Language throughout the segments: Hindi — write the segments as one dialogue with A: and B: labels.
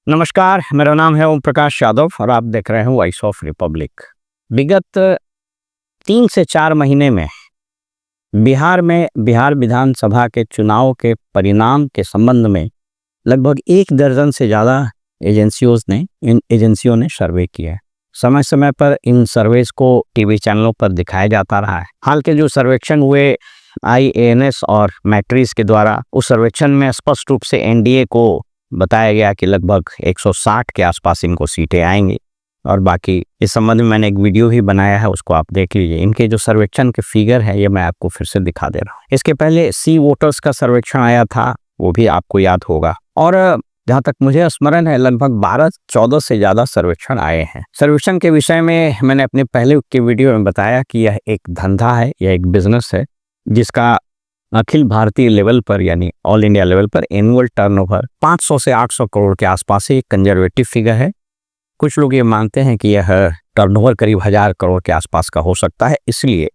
A: नमस्कार, मेरा नाम है ओम प्रकाश यादव और आप देख रहे हैं वॉइस ऑफ रिपब्लिक। विगत 3 से 4 महीने में बिहार में बिहार विधानसभा के चुनाव के परिणाम के संबंध में लगभग 1 दर्जन से ज़्यादा इन एजेंसियों ने सर्वे किया है। समय समय पर इन सर्वेस को टीवी चैनलों पर दिखाया जाता रहा है। हाल के जो सर्वेक्षण हुए IANS और मैट्रिस के द्वारा, उस सर्वेक्षण में स्पष्ट रूप से एनडीए को बताया गया कि लगभग 160 के आसपास इनको सीटें आएंगी। और बाकी इस संबंध में मैंने एक वीडियो भी बनाया है, उसको आप देख लीजिए। इनके जो सर्वेक्षण के फिगर है ये मैं आपको फिर से दिखा दे रहा हूँ। इसके पहले सी वोटर्स का सर्वेक्षण आया था, वो भी आपको याद होगा। और जहाँ तक मुझे स्मरण है लगभग 12-14 से ज़्यादा सर्वेक्षण आए हैं। सर्वेक्षण के विषय में मैंने अपने पहले के वीडियो में बताया कि यह एक धंधा है, यह एक बिजनेस है जिसका अखिल भारतीय लेवल पर यानी ऑल इंडिया लेवल पर एनुअल टर्नओवर 500 से 800 करोड़ के आसपास एक कंजर्वेटिव फिगर है। कुछ लोग ये मानते हैं कि यह टर्नओवर करीब 1000 करोड़ के आसपास का हो सकता है। इसलिए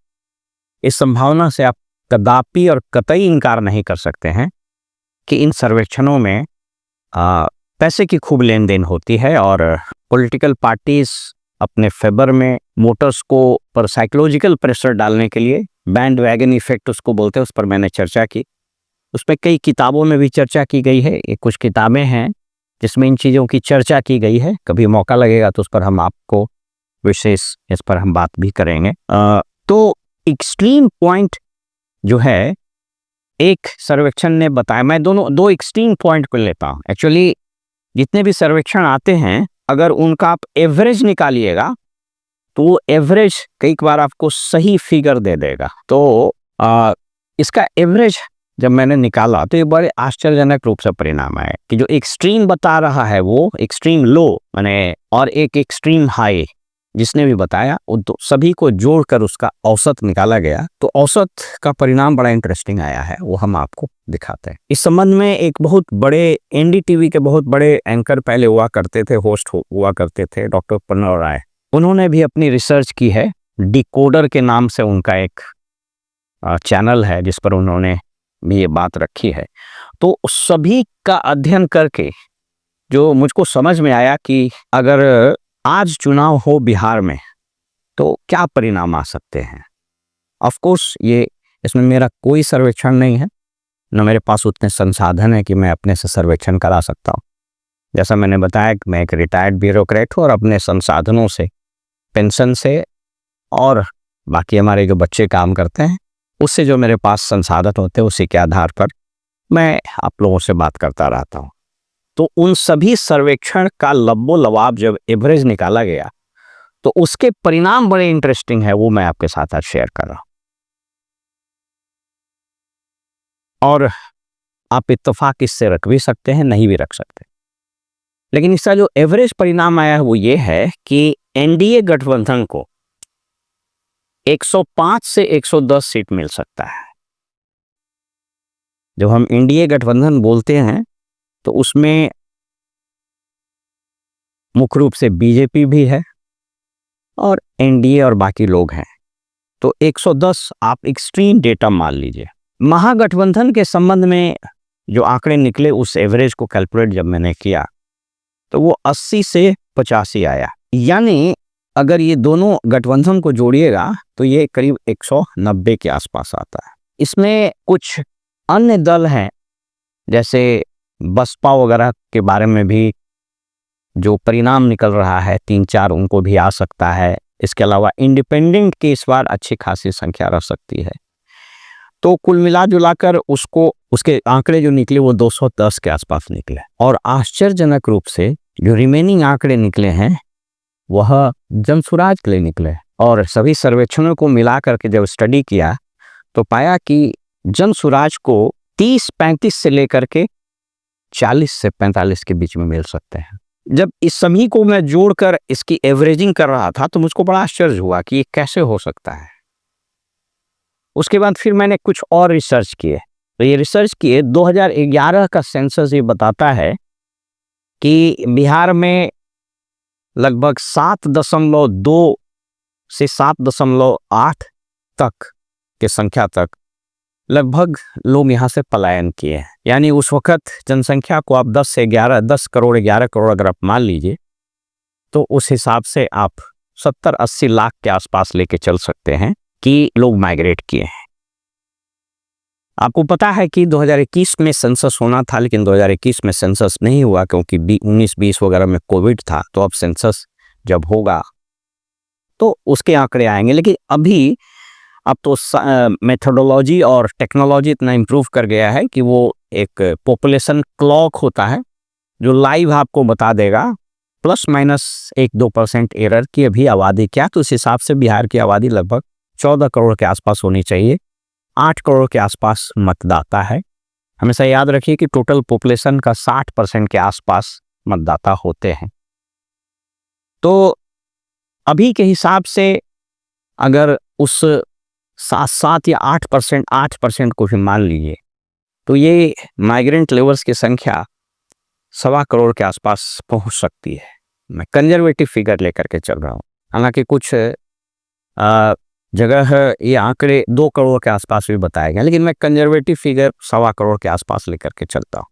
A: इस संभावना से आप कदापि और कतई इनकार नहीं कर सकते हैं कि इन सर्वेक्षणों में पैसे की खूब लेन देन होती है और पॉलिटिकल पार्टीज अपने फेवर में वोटर्स को पर साइकोलॉजिकल प्रेशर डालने के लिए, बैंड वैगन इफेक्ट उसको बोलते हैं, उस पर मैंने चर्चा की। उस पर कई किताबों में भी चर्चा की गई है। ये कुछ किताबें हैं जिसमें इन चीज़ों की चर्चा की गई है। कभी मौका लगेगा तो उस पर हम आपको विशेष इस पर हम बात भी करेंगे। तो एक्सट्रीम पॉइंट जो है, एक सर्वेक्षण ने बताया, मैं दो एक्सट्रीम पॉइंट को लेता हूँ। एक्चुअली जितने भी सर्वेक्षण आते हैं, अगर उनका आप एवरेज निकालिएगा तो वो एवरेज कई बार आपको सही फिगर दे देगा। तो इसका एवरेज जब मैंने निकाला तो ये बड़े आश्चर्यजनक रूप से परिणाम आए कि जो एक्सट्रीम बता रहा है वो एक्सट्रीम लो माने और एक एक्सट्रीम हाई जिसने भी बताया, तो सभी को जोड़कर उसका औसत निकाला गया। तो औसत का परिणाम बड़ा इंटरेस्टिंग आया है, वो हम आपको दिखाते हैं। इस संबंध में एक बहुत बड़े NDTV के बहुत बड़े एंकर पहले हुआ करते थे, होस्ट हुआ करते थे, डॉक्टर प्रणव राय। उन्होंने भी अपनी रिसर्च की है। डिकोडर के नाम से उनका एक चैनल है जिस पर उन्होंने भी ये बात रखी है। तो सभी का अध्ययन करके जो मुझको समझ में आया कि अगर आज चुनाव हो बिहार में तो क्या परिणाम आ सकते हैं। ऑफ कोर्स ये इसमें मेरा कोई सर्वेक्षण नहीं है, न मेरे पास उतने संसाधन है कि मैं अपने से सर्वेक्षण करा सकता हूँ। जैसा मैंने बताया कि मैं एक रिटायर्ड ब्यूरोक्रेट हूँ और अपने संसाधनों से, पेंशन से और बाकी हमारे जो बच्चे काम करते हैं उससे जो मेरे पास संसाधन होते हैं उसी के आधार पर मैं आप लोगों से बात करता रहता हूँ। तो उन सभी सर्वेक्षण का लब्बो लवाब जब एवरेज निकाला गया तो उसके परिणाम बड़े इंटरेस्टिंग है, वो मैं आपके साथ आज शेयर कर रहा हूँ। और आप इत्तेफाक इससे रख भी सकते हैं, नहीं भी रख सकते, लेकिन इसका जो एवरेज परिणाम आया है वो ये है कि एनडीए गठबंधन को 105 से 110 सीट मिल सकता है। जब हम एनडीए गठबंधन बोलते हैं तो उसमें मुख्य रूप से बीजेपी भी है और एनडीए और बाकी लोग हैं। तो 110 आप एक्सट्रीम डेटा मान लीजिए। महागठबंधन के संबंध में जो आंकड़े निकले, उस एवरेज को कैलकुलेट जब मैंने किया तो वो 80 से 85 आया। यानी अगर ये दोनों गठबंधन को जोड़िएगा तो ये करीब 190 के आसपास आता है। इसमें कुछ अन्य दल हैं जैसे बसपा वगैरह के बारे में भी जो परिणाम निकल रहा है 3-4 उनको भी आ सकता है। इसके अलावा इंडिपेंडेंट की इस बार अच्छी खासी संख्या रह सकती है। तो कुल मिला जुलाकर उसके आंकड़े जो निकले वो 210 के आसपास निकले। और आश्चर्यजनक रूप से जो रिमेनिंग आंकड़े निकले हैं वह जनसुराज के लिए निकले। और सभी सर्वेक्षणों को मिला करके जब स्टडी किया तो पाया कि जनसुराज को 30-35 से लेकर के 40 से 45 के बीच में मिल सकते हैं। जब इस सभी को मैं जोड़कर इसकी एवरेजिंग कर रहा था तो मुझको बड़ा आश्चर्य हुआ कि ये कैसे हो सकता है। उसके बाद फिर मैंने कुछ और रिसर्च किए। तो ये रिसर्च किए 2011 का सेंसस ये बताता है कि बिहार में लगभग 7.2 से 7.8 तक के संख्या तक लगभग लोग यहाँ से पलायन किए हैं। यानी उस वक्त जनसंख्या को आप 10 करोड़ 11 करोड़ अगर आप मान लीजिए, तो उस हिसाब से आप 70-80 लाख के आसपास लेके चल सकते हैं कि लोग माइग्रेट किए हैं। आपको पता है कि 2021 में सेंसस होना था, लेकिन 2021 में सेंसस नहीं हुआ क्योंकि 19-20 वगैरह में कोविड था। तो अब सेंसस जब होगा तो उसके आंकड़े आएंगे। लेकिन अभी अब तो मेथोडोलॉजी और टेक्नोलॉजी इतना इम्प्रूव कर गया है कि वो एक पॉपुलेशन क्लॉक होता है जो लाइव आपको बता देगा ±1-2% एरर की अभी आबादी क्या। तो उस हिसाब से बिहार की आबादी लगभग 14 करोड़ के आसपास होनी चाहिए। 8 करोड़ के आसपास मतदाता है। हमेशा याद रखिए कि टोटल पॉपुलेशन का 60% के आसपास मतदाता होते हैं। तो अभी के हिसाब से अगर उस 7 या 8% को भी मान लीजिए, तो ये माइग्रेंट लेबर्स की संख्या 1.25 करोड़ के आसपास पहुंच सकती है। मैं कंजर्वेटिव फिगर लेकर के चल रहा हूँ, हालांकि कुछ जगह ये आंकड़े 2 करोड़ के आसपास भी बताए गए, लेकिन मैं कंजर्वेटिव फिगर 1.25 करोड़ के आसपास लेकर के चलता हूँ।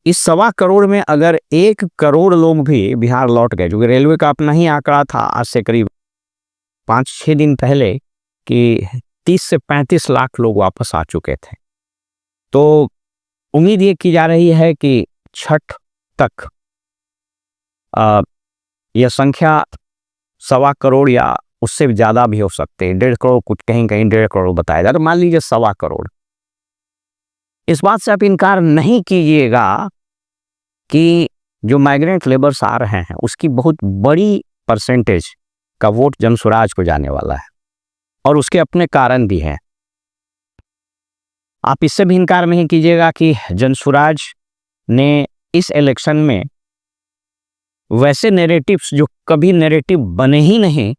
A: इस 1.25 करोड़ में अगर 1 करोड़ लोग भी बिहार लौट गए, जो कि रेलवे का अपना ही आंकड़ा था आज से करीब 5-6 दिन पहले कि 30 से 35 लाख लोग वापस आ चुके थे। तो उम्मीद ये की जा रही है कि छठ तक यह संख्या 1.25 करोड़ या उससे ज़्यादा भी हो सकते हैं। 1.5 करोड़, कुछ कहीं कहीं 1.5 करोड़ बताया जाए, तो मान लीजिए 1.25 करोड़। इस बात से आप इनकार नहीं कीजिएगा कि जो माइग्रेंट लेबर्स आ रहे हैं उसकी बहुत बड़ी परसेंटेज का वोट जनसुराज को जाने वाला है, और उसके अपने कारण भी हैं। आप इससे भी इनकार नहीं कीजिएगा कि जनसुराज ने इस इलेक्शन में वैसे नैरेटिव्स जो कभी नैरेटिव बने ही नहीं,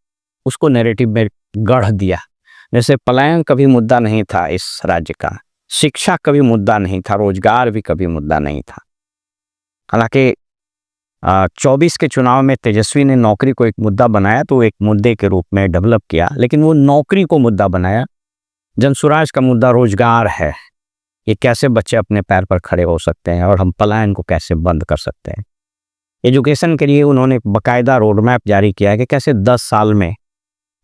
A: उसको नैरेटिव में गढ़ दिया। जैसे पलायन कभी मुद्दा नहीं था इस राज्य का, शिक्षा कभी मुद्दा नहीं था, रोजगार भी कभी मुद्दा नहीं था। हालांकि 24 के चुनाव में तेजस्वी ने नौकरी को एक मुद्दा बनाया, तो एक मुद्दे के रूप में डेवलप किया, लेकिन वो नौकरी को मुद्दा बनाया। जनसुराज का मुद्दा रोजगार है, ये कैसे बच्चे अपने पैर पर खड़े हो सकते हैं और हम पलायन को कैसे बंद कर सकते हैं। एजुकेशन के लिए उन्होंने बाकायदा रोड मैप जारी किया है कि कैसे 10 साल में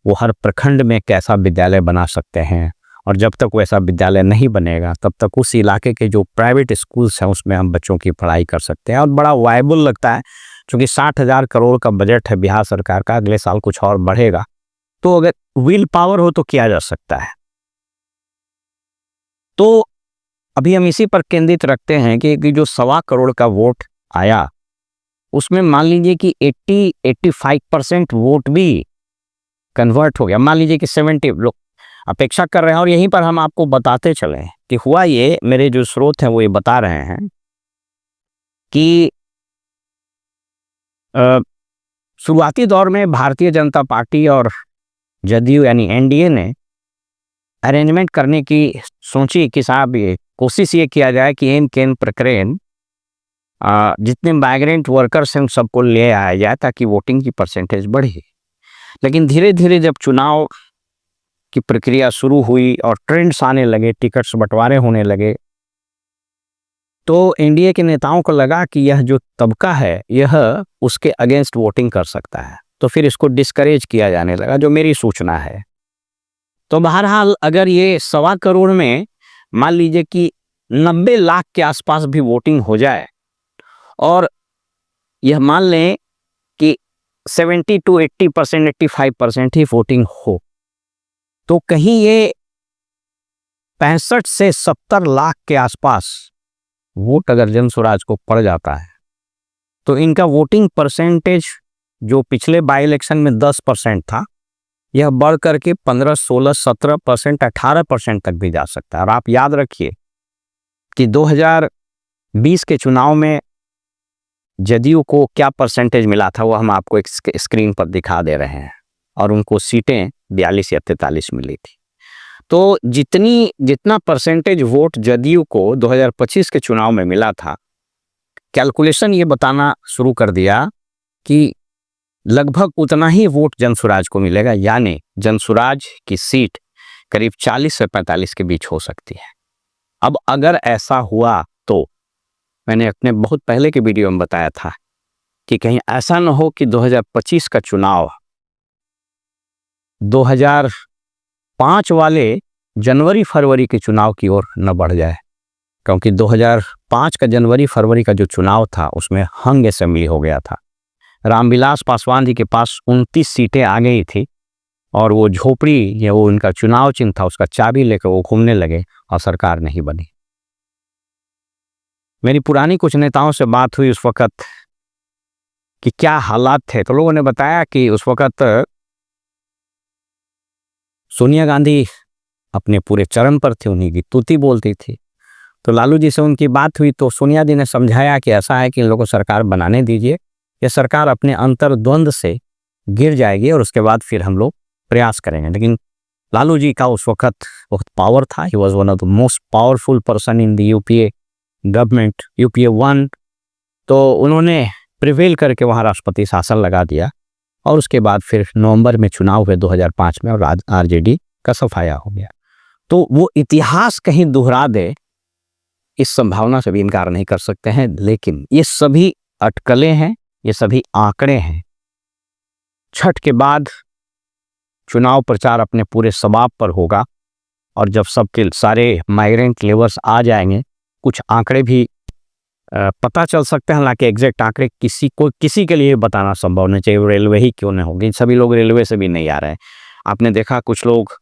A: वो हर प्रखंड में कैसा विद्यालय बना सकते हैं, और जब तक वैसा विद्यालय नहीं बनेगा तब तक उस इलाके के जो प्राइवेट स्कूल्स हैं उसमें हम बच्चों की पढ़ाई कर सकते हैं। और बड़ा वायबल लगता है, क्योंकि 60,000 करोड़ का बजट है बिहार सरकार का, अगले साल कुछ और बढ़ेगा। तो अगर विल पावर हो तो किया जा सकता है। तो अभी हम इसी पर केंद्रित रखते हैं कि जो 1.25 करोड़ का वोट आया, उसमें मान लीजिए कि 80-85% वोट भी कन्वर्ट हो गया। मान लीजिए कि 70 लोग अपेक्षा कर रहे हैं, और यहीं पर हम आपको बताते चले कि हुआ ये, मेरे जो स्रोत हैं वो ये बता रहे हैं कि शुरुआती दौर में भारतीय जनता पार्टी और जदयू यानी एनडीए ने अरेंजमेंट करने की सोची कि साहब ये कोशिश ये किया जाए कि एन केन प्रकरण जितने माइग्रेंट वर्कर्स हैं उन सबको ले आया जाए ताकि वोटिंग की परसेंटेज बढ़े। लेकिन धीरे धीरे जब चुनाव की प्रक्रिया शुरू हुई और ट्रेंड्स आने लगे, टिकट्स बंटवारे होने लगे, तो एनडीए के नेताओं को लगा कि यह जो तबका है यह उसके अगेंस्ट वोटिंग कर सकता है, तो फिर इसको डिस्करेज किया जाने लगा, जो मेरी सूचना है। तो बहरहाल अगर ये 1.25 करोड़ में मान लीजिए कि 90 लाख के आसपास भी वोटिंग हो जाए, और यह मान लें कि 70-80%, 85% ही वोटिंग हो, तो कहीं ये 65 से 70 लाख के आसपास वोट अगर जनसुराज को पड़ जाता है, तो इनका वोटिंग परसेंटेज जो पिछले बाई इलेक्शन में 10% था, यह बढ़ करके 15, 16, 17%, 18% तक भी जा सकता है। और आप याद रखिए कि 2020 के चुनाव में जदयू को क्या परसेंटेज मिला था, वो हम आपको एक स्क्रीन पर दिखा दे रहे हैं, और उनको सीटें 42 या 43 मिली थी। तो जितना परसेंटेज वोट जदयू को 2025 के चुनाव में मिला था, कैलकुलेशन ये बताना शुरू कर दिया कि लगभग उतना ही वोट जनसुराज को मिलेगा, यानी जनसुराज की सीट करीब 40 से 45 के बीच हो सकती है। अब अगर ऐसा हुआ तो मैंने अपने बहुत पहले के वीडियो में बताया था कि कहीं ऐसा न हो कि 2025 का चुनाव 2005 वाले जनवरी फरवरी के चुनाव की ओर न बढ़ जाए, क्योंकि 2005 का जनवरी फरवरी का जो चुनाव था उसमें हंग असेंबली हो गया था। रामविलास पासवान जी के पास 29 सीटें आ गई थी और वो झोपड़ी या वो उनका चुनाव चिन्ह था, उसका चाबी लेकर वो घूमने लगे और सरकार नहीं बनी। मेरी पुरानी कुछ नेताओं से बात हुई उस वक्त कि क्या हालात थे, तो लोगों ने बताया कि उस वक्त सोनिया गांधी अपने पूरे चरण पर थी, उन्हीं की तूती बोलती थी। तो लालू जी से उनकी बात हुई तो सोनिया जी ने समझाया कि ऐसा है कि इन लोगों को सरकार बनाने दीजिए, ये सरकार अपने अंतर्द्वंद से गिर जाएगी और उसके बाद फिर हम लोग प्रयास करेंगे। लेकिन लालू जी का उस वक्त बहुत पावर था, he was one of the most powerful person in the UPA government, UPA 1। तो उन्होंने प्रिवेल करके वहाँ राष्ट्रपति शासन लगा दिया और उसके बाद फिर नवंबर में चुनाव हुए 2005 में और आरजेडी का सफाया हो गया। तो वो इतिहास कहीं दोहरा दे इस संभावना से भी इनकार नहीं कर सकते हैं, लेकिन ये सभी अटकलें हैं, ये सभी आंकड़े हैं। छठ के बाद चुनाव प्रचार अपने पूरे समाप पर होगा और जब सबके सारे माइग्रेंट लेबर्स आ जाएंगे, कुछ आंकड़े भी पता चल सकते हैं। हालांकि एग्जैक्ट आंकड़े किसी के लिए बताना संभव नहीं, चाहिए रेलवे ही क्यों नहीं होगी, सभी लोग रेलवे से भी नहीं आ रहे हैं। आपने देखा कुछ लोग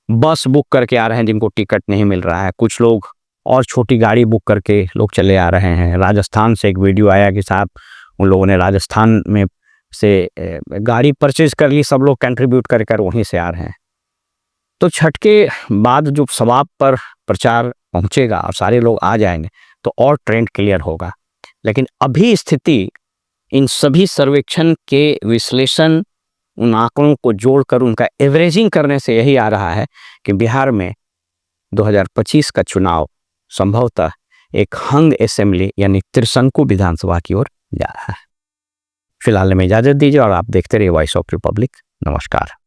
A: बस बुक करके आ रहे हैं जिनको टिकट नहीं मिल रहा है, कुछ लोग और छोटी गाड़ी बुक करके लोग चले आ रहे हैं। राजस्थान से एक वीडियो आया कि साहब उन लोगों ने राजस्थान में से गाड़ी परचेज कर ली, सब लोग कंट्रीब्यूट कर कर वहीं से आ रहे हैं। तो छठ के बाद जो समाप्त पर प्रचार पहुंचेगा और सारे लोग आ जाएंगे तो और ट्रेंड क्लियर होगा। लेकिन अभी स्थिति इन सभी सर्वेक्षण के विश्लेषण, उन आंकड़ों को जोड़कर उनका एवरेजिंग करने से यही आ रहा है कि बिहार में 2025 का चुनाव संभवतः एक हंग असेंबली यानी त्रिशंकु विधानसभा की ओर जा रहा है। फिलहाल में इजाजत दीजिए और आप देखते रहिए वॉइस ऑफ रिपब्लिक। नमस्कार।